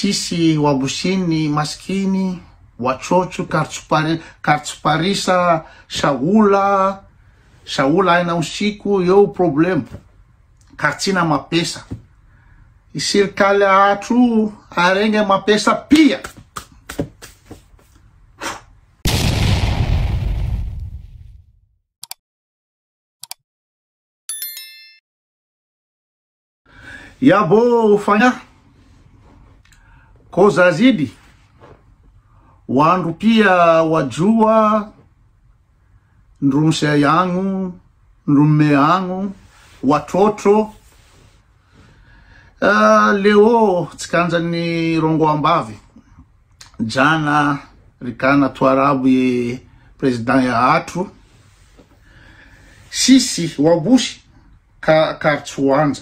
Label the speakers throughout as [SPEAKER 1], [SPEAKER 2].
[SPEAKER 1] sisi wabusini maskini wachochu kartsuparisa shaula ina usiku yo problem kartina mapesa serikali atu arenge mapesa pia. Yabo ufanya koza zidi wandu pia wajua ndrumshe yangu ndume yangu watoto leo tikanza ni rongo ambavi jana rikana tuarabu ye president ya atu sisi wabushi kartuanza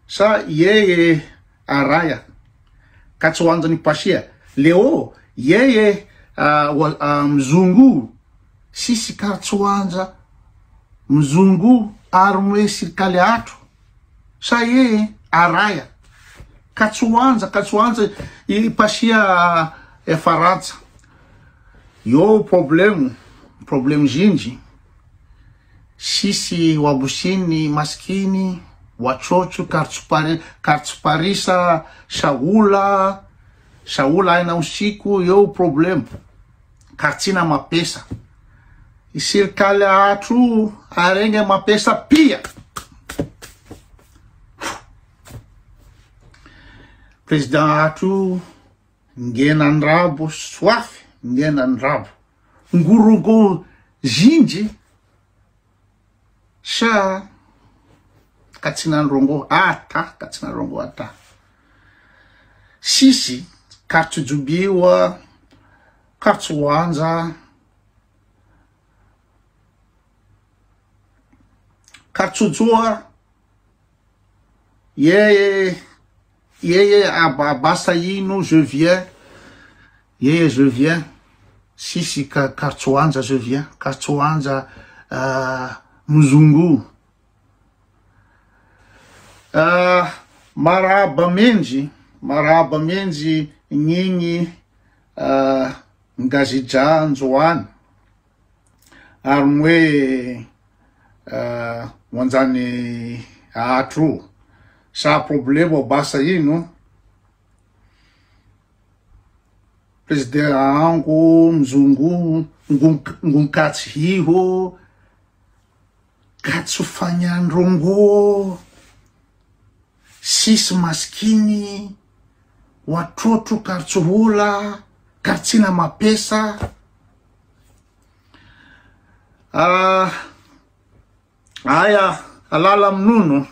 [SPEAKER 1] sa yeye araya katsuanza ni pashia leo yeye mzungu sisi katsuanza mzungu armwe serikali atu sa yeye araya katsuanza ipashia Faransa yo problem jinji sisi wabusini maskini wachochu kartsuparisa shaula ina usiku yo problem kartina mapesa serikali atu arenge mapesa pia. President atu ngena ndrabo swafi ngena ndrabo ngurugo jinji sha katina rongo ata sisi kartujubiwa kartuanza kartujua yeye abasa yino je viens sisi kartuanza je viens kartuanza mzungu maraba menji nyinyi ngazija nzoani armwe wanzani atu sa problema basa yino president angu mzungu ngunkatsi hiho katsufanya ndrongo sisi maskini watoto kartsuhula kartina mapesa aya alala mnuno